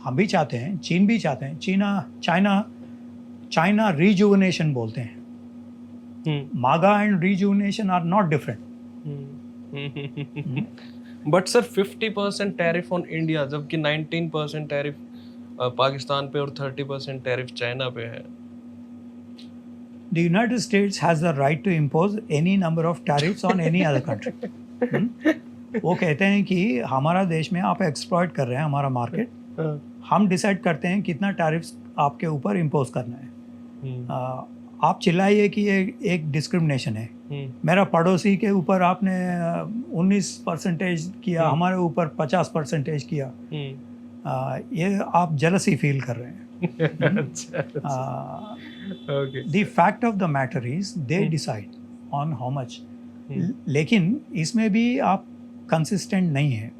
हम भी चाहते हैं, चीन भी चाहते हैं। चाइना रिजुवनेशन बोलते हैं। MAGA and rejuvenation are not different. But sir 50% tariff on India, जबकि 19% टैरिफ पाकिस्तान पे और 30% टैरिफ चाइना पे है। The United States has the right to impose any number of tariffs on any other country. वो कहते हैं कि हमारा देश में आप एक्सप्लॉइट कर रहे हैं हमारा मार्केट, हम डिसाइड करते हैं कितना टैरिफ्स आपके ऊपर इम्पोज करना है। आप चिल्लाइए कि ये एक डिस्क्रिमिनेशन है। मेरा पड़ोसी के ऊपर आपने 19% किया, हमारे ऊपर 50% किया, ये आप जेलसी फील कर रहे हैं। The fact of the matter is they decide on how much. लेकिन इसमें भी आप कंसिस्टेंट नहीं है।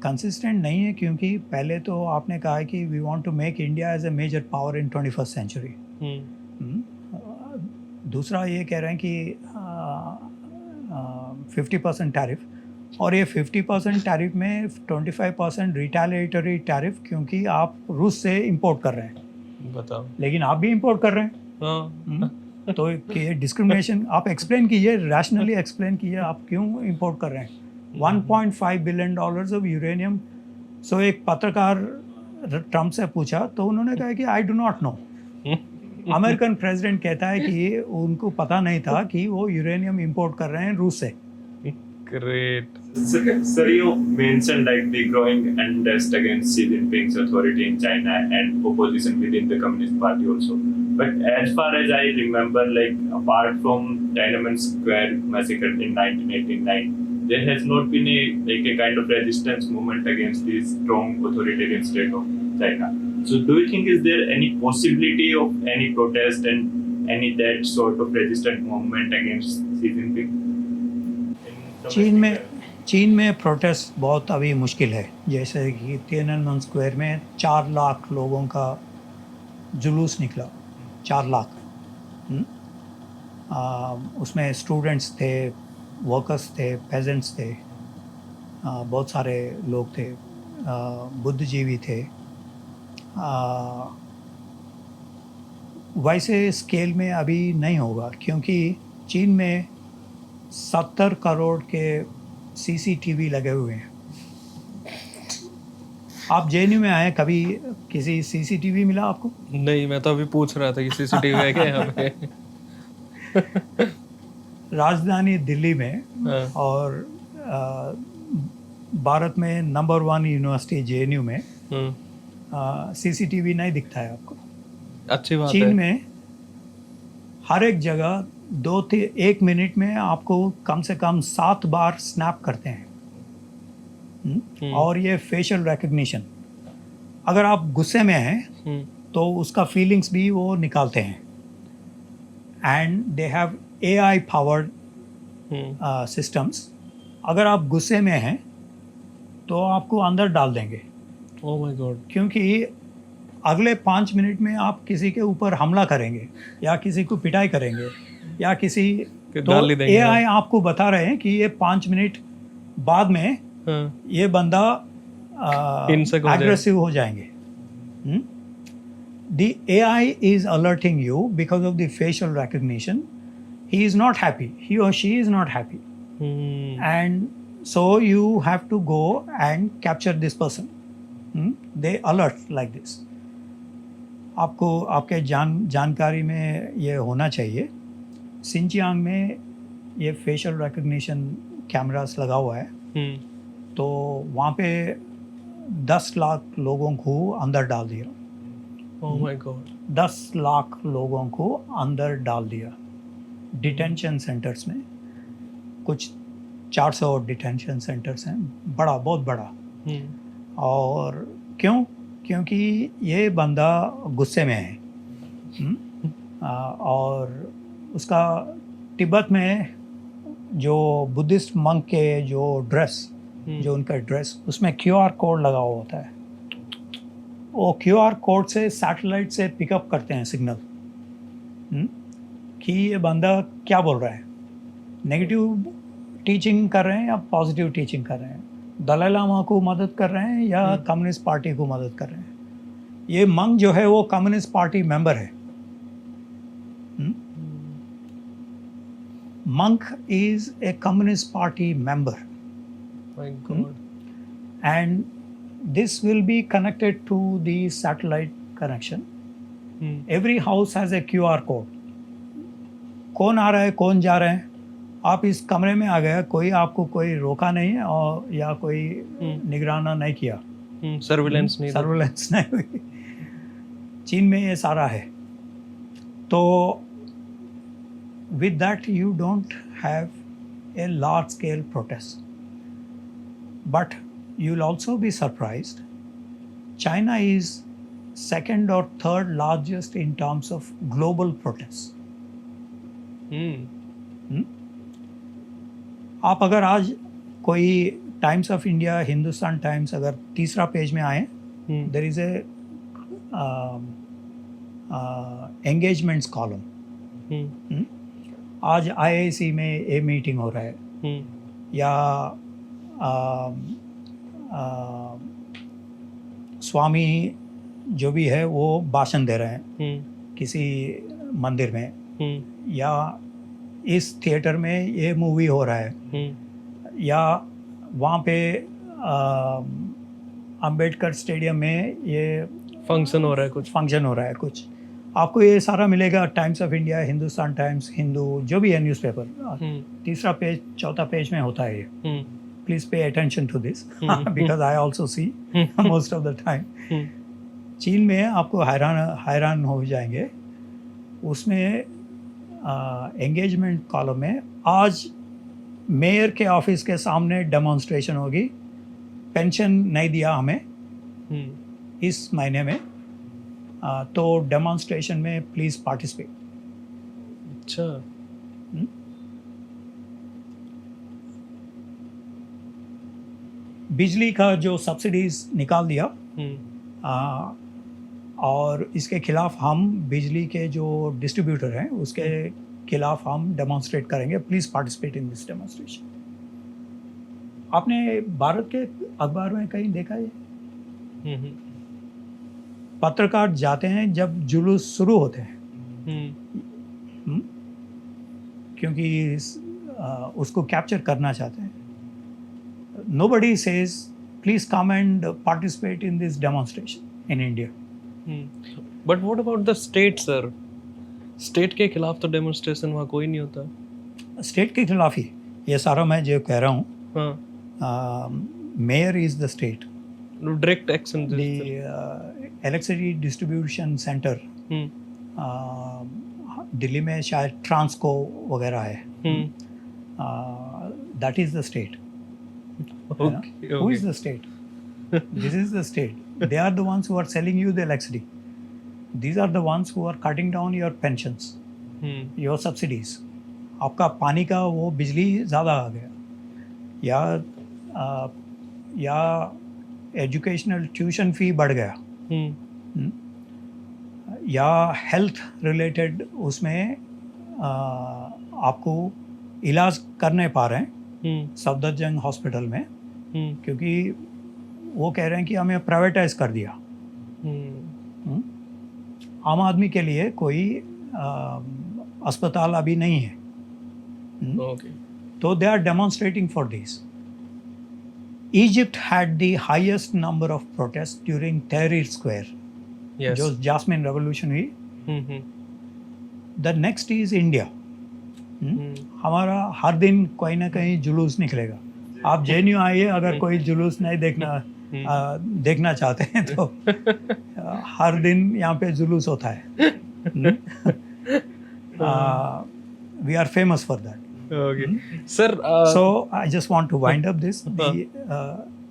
कंसिस्टेंट नहीं है क्योंकि पहले तो आपने कहा कि we want to make India as a major power in 21st century. दूसरा ये कह रहे हैं कि 50% टैरिफ, और ये 50% टैरिफ में 25% रिटेलिएटरी टैरिफ, क्योंकि आप रूस से इंपोर्ट कर रहे हैं। बताओ। लेकिन आप भी इंपोर्ट कर रहे हैं। तो ये डिस्क्रिमिनेशन आप एक्सप्लेन कीजिए, रैशनली एक्सप्लेन कीजिए, आप क्यों इंपोर्ट कर रहे हैं। $1.5 बिलियन ऑफ यूरेनियम। सो एक पत्रकार ट्रम्प से पूछा तो उन्होंने कहा कि I do not know. American president कहता है कि उनको पता नहीं था कि वो यूरेनियम इंपोर्ट कर रहे हैं रूस से। Great. Sir, you mentioned like the growing unrest against Xi Jinping's authority in China and opposition within the Communist Party also. But as far as I remember, like apart from Tiananmen Square massacre in 1989, there has not been a kind of resistance movement against the strong authoritarian state of China. So, do you think is there any possibility of any protest and any that sort of resistance movement against Xi Jinping? चीन में protest बहुत अभी मुश्किल है। जैसे कि तिएननमेन square में 4 लाख लोगों का जुलूस निकला, 4 लाख। उसमें स्टूडेंट्स थे, वर्कर्स थे, पेजेंट्स थे, बहुत सारे लोग थे, बुद्धिजीवी थे। वैसे स्केल में अभी नहीं होगा क्योंकि चीन में 70 करोड़ के CCTV लगे हुए हैं। आप JNU में आए, कभी किसी CCTV मिला आपको? नहीं, मैं तो अभी पूछ रहा था कि CCTV है क्या यहाँ पे। राजधानी दिल्ली में और भारत में नंबर 1 यूनिवर्सिटी JNU में CCTV नहीं दिखता है आपको। अच्छी बात है। चीन में हर एक जगह 1 मिनट में आपको कम से कम 7 बार स्नैप करते हैं। और ये फेशियल रिकग्निशन, अगर आप गुस्से में हैं तो उसका फीलिंग्स भी वो निकालते हैं। And they have AI powered systems. अगर आप गुस्से में हैं तो आपको अंदर डाल देंगे। Oh my God. क्योंकि अगले 5 मिनट में आप किसी के ऊपर हमला करेंगे या किसी को पिटाई करेंगे या किसी, तो AI आपको बता रहे हैं कि ये 5 मिनट बाद में ये बंदा एग्रेसिव हो जाएंगे। The AI is alerting you because of the facial recognition. He is not happy. He or she is not happy. And so you have to go and capture this person. They alert like this. आपको आपके जानकारी में ये होना चाहिए। सिंचियांग में ये facial recognition cameras लगा हुआ है। तो वहाँ पे 10 लाख लोगों को अंदर डाल दिया। Oh my God. 10 लाख लोगों को अंदर डाल दिया डिटेंशन सेंटर्स में। कुछ 400 डिटेंशन सेंटर्स हैं, बड़ा, बहुत बड़ा। और क्यों? क्योंकि ये बंदा गुस्से में है। और उसका तिब्बत में जो बुद्धिस्ट मंक के जो ड्रेस, जो उनका ड्रेस, उसमें QR कोड लगा हुआ होता है। वो QR कोड से सैटेलाइट से पिकअप करते हैं सिग्नल कि ये बंदा क्या बोल रहा है। नेगेटिव टीचिंग कर रहे हैं या पॉजिटिव टीचिंग कर रहे हैं, दलाई लामा को मदद कर रहे हैं या कम्युनिस्ट पार्टी को मदद कर रहे हैं। ये मंग जो है वो कम्युनिस्ट पार्टी मेंबर है। Monk is a communist party member, My God. and this will be connected to the satellite connection. Every house has a QR code. कौन आ रहा है, कौन जा रहे हैं, आप इस कमरे में आ गए, कोई आपको कोई रोका नहीं है और या कोई निगराना नहीं किया, सर्विलेंस नहीं था। सर्विलेंस नहीं हुई। चीन में ये सारा है। तो with that you don't have a large scale protest, but you'll also be surprised, China is second or third largest in terms of global protests. आप अगर आज कोई Times of India, Hindustan Times अगर तीसरा पेज में आए, there is a engagements column. आज IIC में ये मीटिंग हो रहा है, या स्वामी जो भी है वो भाषण दे रहे हैं किसी मंदिर में, या इस थिएटर में ये मूवी हो रहा है, या वहाँ पे अंबेडकर स्टेडियम में ये फंक्शन हो रहा है, कुछ फंक्शन हो रहा है कुछ। आपको ये सारा मिलेगा times of India, Hindustan times, Hindu, जो भी है न्यूज़पेपर, तीसरा पेज चौथा पेज में होता है ये। Please pay attention to this because I also see most of the time. चीन में आपको हैरान हो जाएंगे, उसमें एंगेजमेंट कॉलम में आज मेयर के ऑफिस के सामने डेमोन्स्ट्रेशन होगी, पेंशन नहीं दिया हमें इस महीने में, तो डेमोन्स्ट्रेशन में प्लीज पार्टिसिपेट। अच्छा, बिजली का जो सब्सिडीज निकाल दिया, और इसके खिलाफ हम बिजली के जो डिस्ट्रीब्यूटर हैं उसके खिलाफ हम डेमोन्स्ट्रेट करेंगे, please participate in this demonstration. आपने भारत के अखबार में कहीं देखा है? पत्रकार जाते हैं जब जुलूस शुरू होते हैं, क्योंकि उसको कैप्चर करना चाहते हैं। Nobody says please come and participate in this demonstration in India. But what about the state, sir? State के खिलाफ तो डेमोन्स्ट्रेशन वहाँ कोई नहीं होता। स्टेट के खिलाफ ही ये सारा मैं जो कह रहा हूँ। Mayor is the state, direct action. Electricity distribution centre Delhi में शायद ट्रांसको वगैरह है, that is the state. Who is the state? This is the state. They are the ones who are selling you the electricity. These are the ones who are cutting down your pensions, your subsidies. आपका पानी का वो बिजली ज़्यादा आ गया, या educational tuition fee बढ़ गया, या हेल्थ रिलेटेड उसमें आपको इलाज करने पा रहे हैं सफदरजंग हॉस्पिटल में, क्योंकि वो कह रहे हैं कि हमें प्राइवेटाइज कर दिया। आम आदमी के लिए कोई अस्पताल अभी नहीं है। तो they are demonstrating for this. Egypt had the highest number of protest during Tahrir Square, जो जास्मिन रेवोल्यूशन हुई। The next is India. हमारा हर दिन कोई ना कहीं जुलूस निकलेगा। आप JNU आइए, अगर कोई जुलूस नहीं देखना चाहते हैं तो हर दिन यहाँ पे जुलूस होता है। We are famous for that. Sir, so I just want to wind up this.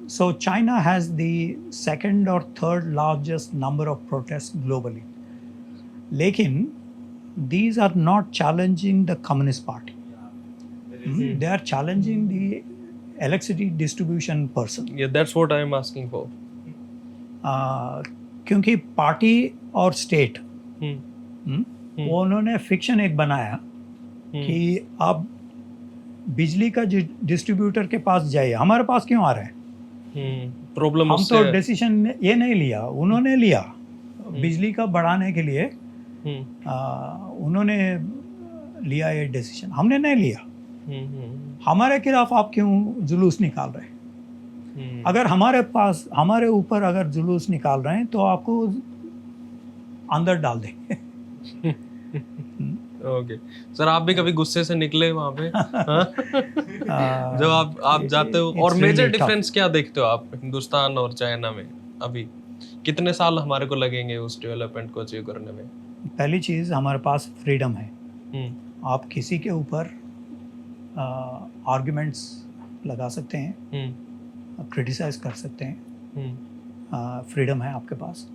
So China has the second or third largest number of protests globally. लेकिन these are not challenging the Communist Party. They are challenging the electricity distribution person. Yeah, that's what I am asking for. क्योंकि party और state वो उन्होंने fiction एक बनाया कि अब बिजली का डिस्ट्रीब्यूटर के पास जाइए, हमारे पास क्यों आ रहे हैं? प्रॉब्लम हम तो डिसीजन ये नहीं लिया, उन्होंने लिया बिजली का बढ़ाने के लिए। उन्होंने लिया ये डिसीजन, हमने नहीं लिया। हमारे खिलाफ आप क्यों जुलूस निकाल रहे हैं? अगर हमारे ऊपर अगर जुलूस निकाल रहे हैं तो आपको अंदर डाल देंगे। ओके सर, आप भी कभी गुस्से से निकले वहाँ पे? जब आप जाते हो, और मेजर डिफरेंस क्या देखते हो आप हिंदुस्तान और चाइना में? अभी कितने साल हमारे को लगेंगे उस डेवलपमेंट को अचीव करने में? पहली चीज़, हमारे पास फ्रीडम है। आप किसी के ऊपर आर्गुमेंट्स लगा सकते हैं, क्रिटिसाइज कर सकते हैं, फ्रीडम है आपके पास।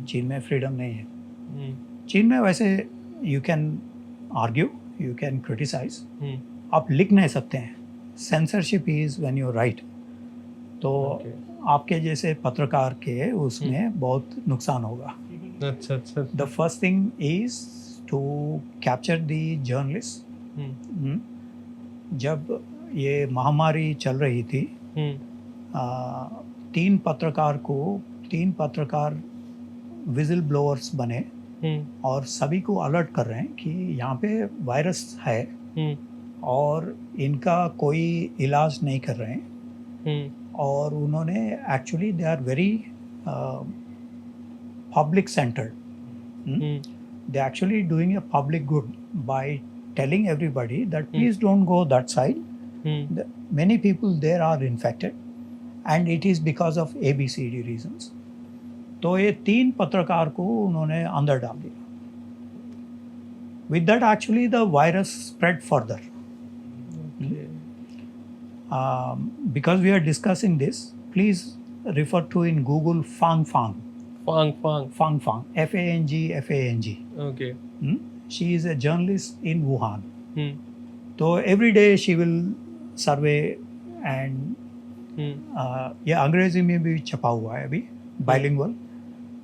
चीन में फ्रीडम नहीं है। चीन में वैसे you can argue, you can criticise, आप लिख नहीं सकते हैं। Censorship is when you write. तो आपके जैसे पत्रकार के उसमें बहुत नुकसान होगा। अच्छा। The first thing is to capture the journalist. जब ये महामारी चल रही थी, 3 पत्रकार विजिल ब्लोअर्स बने और सभी को अलर्ट कर रहे हैं कि यहाँ पे वायरस है और इनका कोई इलाज नहीं कर रहे हैं। और उन्होंने actually they are very public centred. They actually doing a public good by telling everybody that please don't go that side. Many people there are infected and it is because of ABCD reasons. तो ये 3 पत्रकार को उन्होंने अंदर डाल दिया। With that actually the virus spread further. Because we are discussing this, please refer to in Google Fang, FANG. Okay. She is a journalist in Wuhan. So every day she will survey and ये अंग्रेजी में भी छपा हुआ है अभी, bilingual.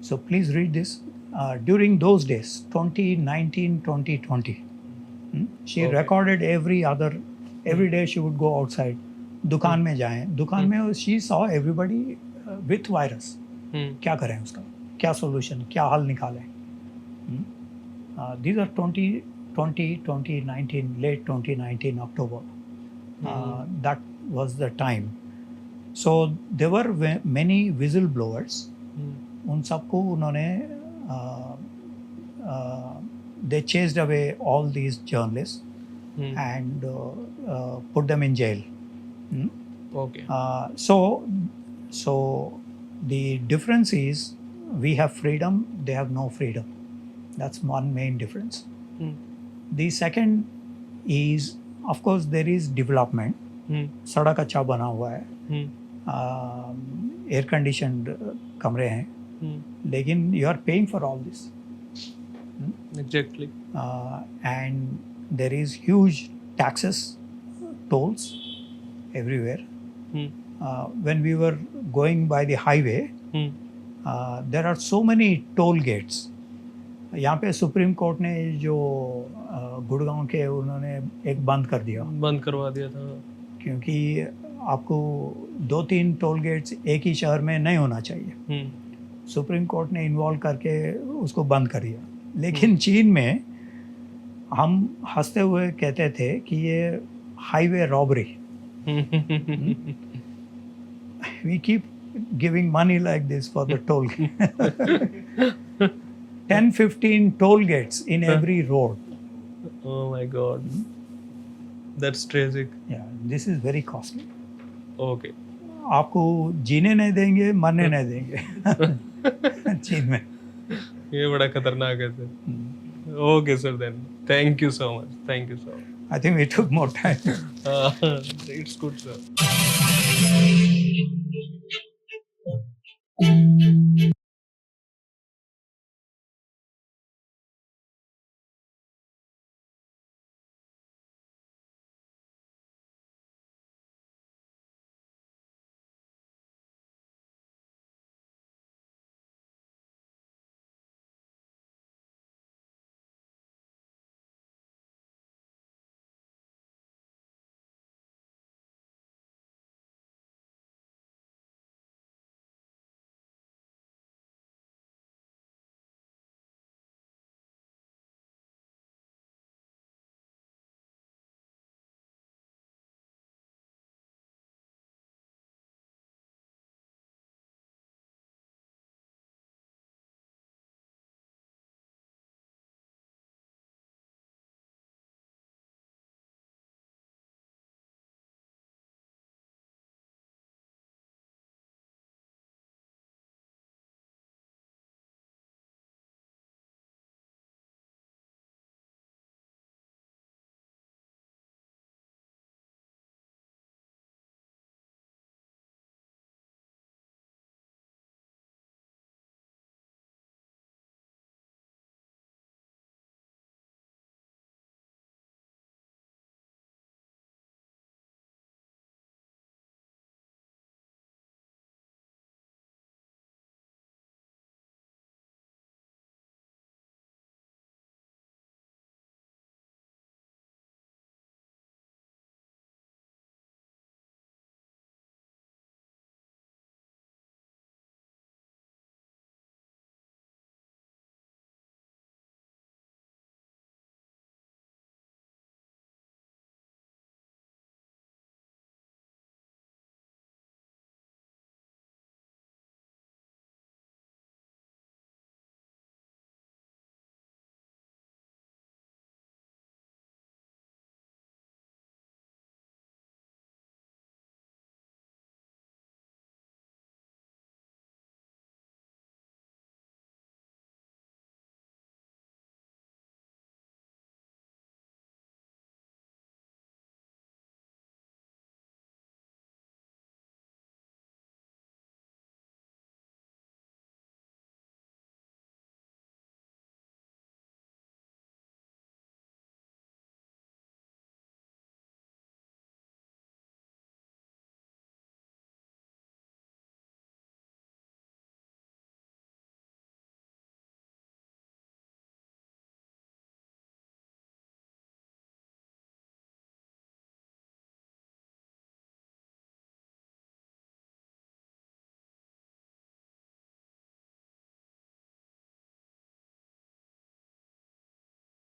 So please read this. During those days, 2019, 2020, she recorded every day she would go outside. दुकान में जाएं, दुकान में she saw everybody with virus. क्या करें उसका, क्या solution, क्या हल निकालें? These are 2019, late 2019 October. That was the time. So there were many whistleblowers. उन सबको उन्होंने they chased away all these journalists and put them in jail. Okay. So the difference is we have freedom, they have no freedom. That's one main difference. The second is, of course, there is development. सड़क अच्छा बना हुआ है, air conditioned कमरे हैं, लेकिन you are paying for all this. Exactly. And there is huge taxes, tolls everywhere. When we were going by the highway, there are so many toll gates. यहाँ पे सुप्रीम कोर्ट ने जो गुड़गांव के उन्होंने एक बंद करवा दिया था, क्योंकि आपको 2-3 टोल गेट्स एक ही शहर में नहीं होना चाहिए। सुप्रीम कोर्ट ने इन्वॉल्व करके उसको बंद कर दिया। लेकिन चीन में हम हंसते हुए कहते थे कि ये highway robbery. We keep giving money like this for the toll. 10-15 toll gates in every road. Oh my God, that's tragic. Yeah, this is very costly. Okay. आपको जीने नहीं देंगे, मरने नहीं देंगे चीन में। ये बड़ा खतरनाक है sir. Okay sir, then thank you so much. I think we took more time. It's good sir.